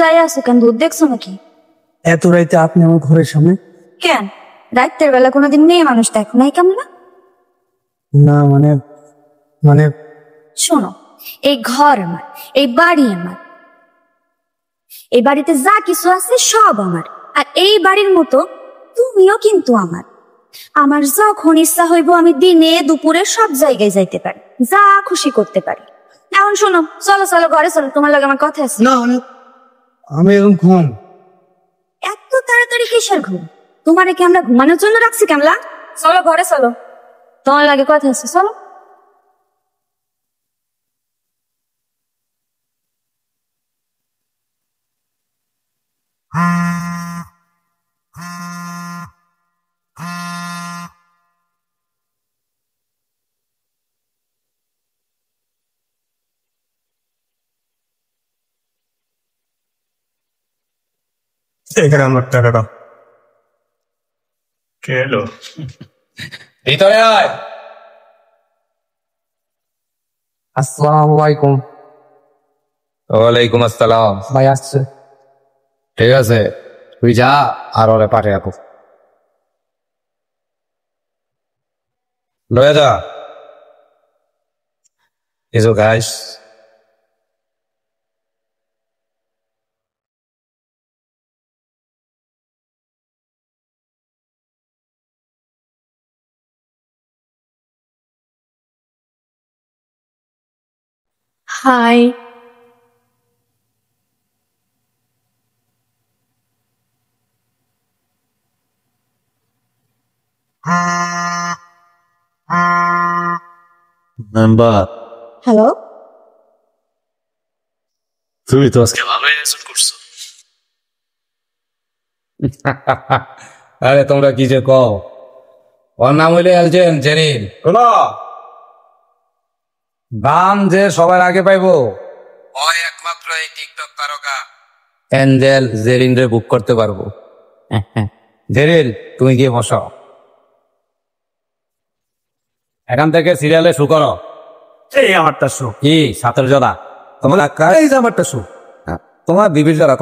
চাই আছো কেন? ভূত দেখছো নাকি? এত রাইতে আপনি আমার ঘরের সামনে? কেন রাতের বেলা কোনোদিন মেয়ে মানুষ দেখো নাই কেমন? না মানে মানে শোনো, এই ঘর আমার, এই বাড়ি আমার, এই বাড়িতে যা কিছু আছে সব আমার। আর এই বাড়ির মতো তুমিও কিন্তু আমার। আমার যখন ইচ্ছা হইব আমি দিনে দুপুরে সব জায়গায় যাইতে পারি, যা খুশি করতে পারি। এখন শোনো, চলো চলো ঘরে চলো, তোমার লাগে আমার কথা আছে। না মানে আমি এখন ঘুম। এত তাড়াতাড়ি কিসের ঘুম? তোমারে কি আমরা ঘুমানোর জন্য রাখছি কামলা? চলো ঘরে চলো, তোমার লাগে কথা আছে, চলো। এখানে আমার টাকাটা কে এলো? ভিতরে আয়। আসসালামু আলাইকুম। ওয়ালাইকুম আসসালাম। ভাই আসছে। ঠিক আছে, তুই যা আর ওরে পাঠিয়ে রাখো। লয়ে যা। এসো গাইস। হাই। Number hello. তুমি তো আজকে ভালোই আয়োজন করছো। আরে তোমরা কি যে কও, ওর নাম হইলে এলজেন জেরিন। শোনো, দাম যে সবার আগে পাইবো ওই একমাত্র এই টিকটক তারকা এঞ্জেল জেরিন রে বুক করতে পারবো। জেরিন তুমি গিয়ে বসো, এখান থেকে সিরিয়ালে শু করো। এই আমারটা শো। কি 17 জনা তোমার? এই যে আমারটা শো। তোমার 20 জনা,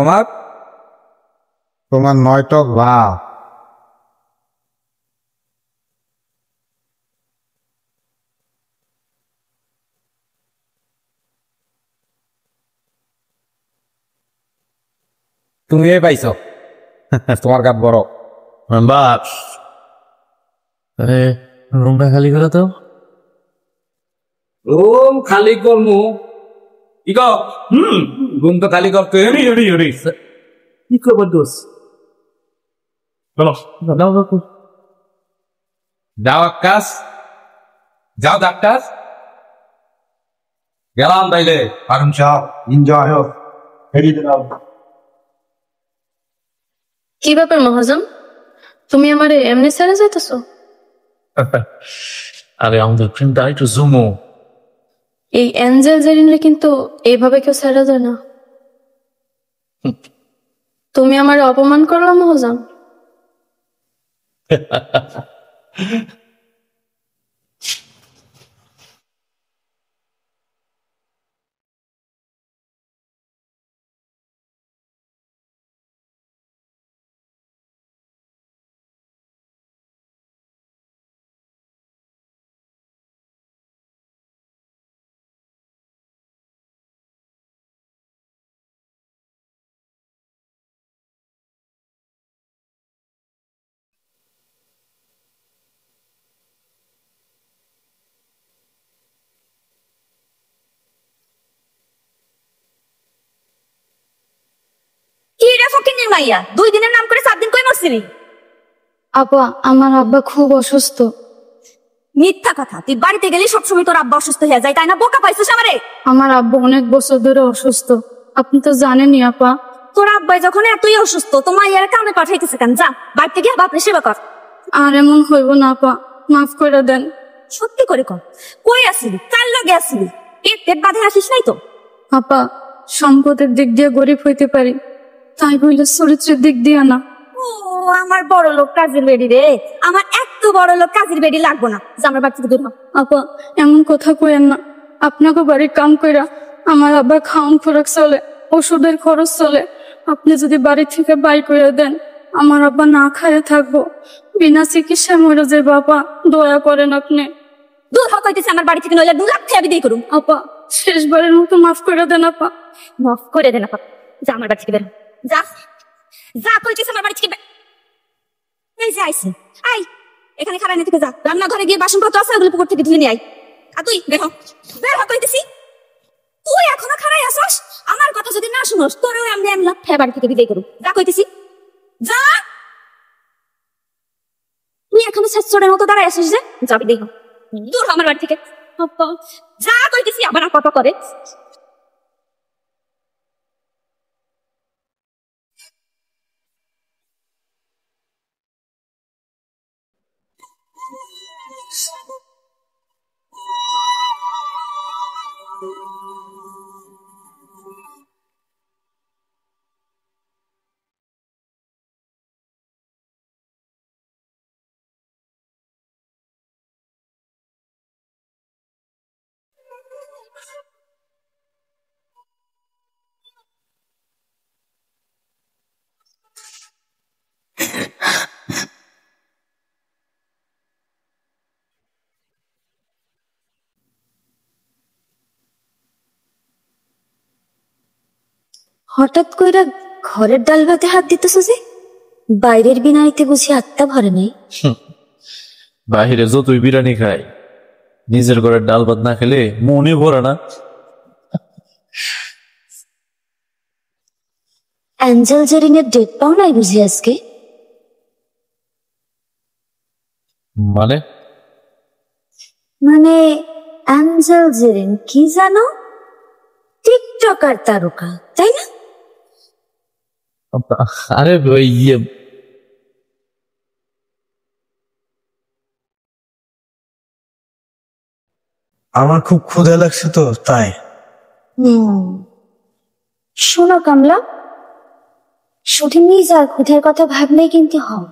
তোমার 9 বা তুমি পাইছো। তোমার কাপ বড় বাস। রুমটা খালি করে তো। রুম খালি করমু কি কও? রুম তো খালি করতে কি খবর দোষ? চলো যাও আকাশ, যাও ডাক্তার। গেলাম তাইলে। আরাম চাও, এনজয় হোক। হেরিতে দাও। কি ব্যাপার মহাজন, তুমি আমারে এমনি ছেড়ে যাইতেছো? আরে আমাদের ফ্রেন্ডটা একটু জুমো। এই এঞ্জেল জেরিনরে কিন্তু এইভাবে কেউ ছেড়ে যায় না। তুমি আমার অপমান করলা মহাজন। কি রে ফকিন্নির মাইয়া, 2 দিনের নাম করে 7 দিন কই মরছিলি? আপা, আমার আব্বা খুব অসুস্থ। মিথ্যা কথা, তুই বাড়িতে গেলি সবসময় তোর আব্বা অসুস্থ হয়ে যায়, তাই না? বোকা পাইছিস আমারে? আমার আব্বা অনেক বছর ধরে অসুস্থ, আপনি তো জানেনই আপা। তোর আব্বাই যখন এতই অসুস্থ, তো মাইয়ার কামে পাঠাইতেছে কেন? যা বাড়িতে গিয়ে বাপরে সেবা কর। আর এমন হইব না আপা, মাফ করে দেন। সত্যি করে কর, কই আসিলি? কার লগে আসিলি? পেট বাঁধে আসিস নাই তো? আপা, সম্পদের দিক দিয়ে গরিব হইতে পারি, তাই বলে চরিত্রের দিক দিয়ে না। ও আমার বড় লোক কাজের বেড়ি রে, আমার এত বড় লোক কাজের বেড়ি লাগবো না, যে আমার বাড়ি থেকে দূর হ। আপা, এমন কথা কইেন না। আপনাকে বাড়ির কাম কইরা আমার আব্বার খাওন খোরাক চলে, ওষুধের খরচ চলে, আপনি যদি বাড়ি থেকে বাই করে দেন, আমার আব্বা না খাইয়ে থাকবো, বিনা চিকিৎসায় মরে যায়। বাবা দয়া করেন আপনি। দূর হক হইতেছে আমার বাড়ি থেকে, নইলে 2 লাখ টাকা বিদায় করুম। আপা শেষবারের মতো মাফ করে দেন আপা। মাফ করে দেন আপা। যা আমার বাড়ি থেকে বের হ। যা যা কইতেছে আমার বাড়ি থেকে এই যে আইছি। আই এখানে খারাপ না থেকে যা, রান্নাঘরে গিয়ে বাসনপত্র আছে ওগুলো পুকুর থেকে ধুয়ে নিয়ে আই। আর তুই বের হ, বের হ কইতেছি। তুই এখনো খারাই আসস, আমার কথা যদি না শুনস তোরেও আমি লাখ টাকা বাড়ি থেকে বিদায় করুম। যা কইতেছি যা। তুই এখনো ছেচড়ের মতো দাঁড়ায় আসিস যে, যাবি দেখো। দূর হ আমার বাড়ি থেকে। আপা যা কইতেছি, আবার আপা করে। হঠাৎ কইরা ঘরের ডাল ভাতে হাত দিতেছ যে? বাইরের বিনাইতে বুঝি হাতটা ভরে নাই? বাহিরে যতই বিরিয়ানি খাই, নিজের ঘরের ডাল ভাত না খেলে মনে ভরে না। অ্যাঞ্জেল জেরিনের ডেট পাও নাই বুঝি আজকে? মানে মানে অ্যাঞ্জেল জেরিন কি জানো? টিকটকার তারকা, তাই না? আরে আমার খুব ক্ষুধা লাগছে তো তাই। শোনো কামলা, শুধু নিজের ক্ষুধার কথা ভাবলেই কিন্তু হয়,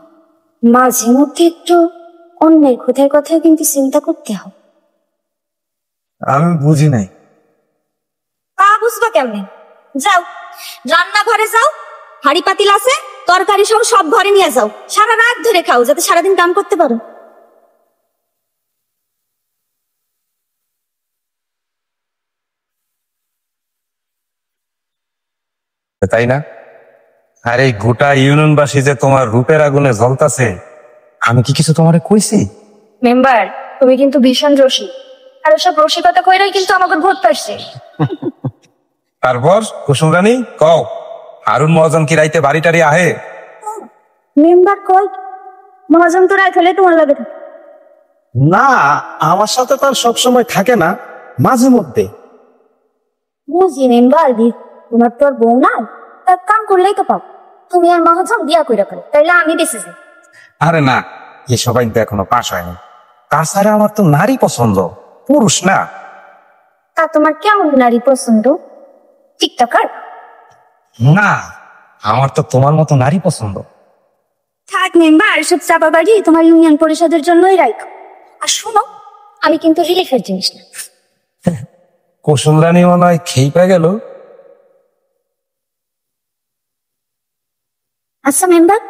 মাঝে মধ্যে একটু অন্যের ক্ষুধার কথা কিন্তু চিন্তা করতে হয়। আমি বুঝি নাই। তা বুঝবা কেমনে? যাও রান্নাঘরে যাও, হাড়ি পাতিল আছে, তরকারি সহ সব ঘরে নিয়ে যাও, সারা রাত ধরে খাও যাতে সারাদিন কাম করতে পারো। তাই না? আর এই গোটা ইউনিয়নবাসী যে তোমার রূপের আগুনে জ্বলতাছে, আমি কি কিছু তোমারে কইছি? মেম্বার তুমি কিন্তু ভীষণ রসিক, আর ওসব রসিকতা কইরাই কিন্তু আমাকে ভোট পাইছে। তারপর কুসুম রানী কও, হারুন মহাজন কি রাইতে বাড়ি টাড়ি আহে? মেম্বার কই? মহাজন তো রাত হলে তোমার লাগে থাকে। না, আমার সাথে তার সবসময় থাকে না, মাঝে মধ্যে। বুঝি মেম্বার তোমার তো আর বউ না, তার কাম করলেই তো পাও। তুমি আর মহাজন বিয়া কইরা ফেলো, তাইলে আমি বেঁচে যাই। আরে না, এই সবাই তো এখনো পাশ হয়নি। তাছাড়া আমার তো নারী পছন্দ, পুরুষ না। তা তোমার কেমন নারী পছন্দ? টিকটকার? না, আমার তো তোমার মতো নারী পছন্দ। থাক মেম্বার, সব চাপা বাড়ি তোমার ইউনিয়ন পরিষদের জন্যই রাখো। আর শোনো, আমি কিন্তু রিলিফের জিনিস না। কুসুম রানী মনে হয় খেয়ে পেয়ে গেল। আচ্ছা মেম্বার,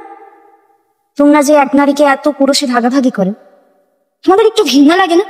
তোমরা যে এক নারীকে এত পুরুষে ভাগাভাগি করে, তোমাদের একটু ঘৃণা লাগে না?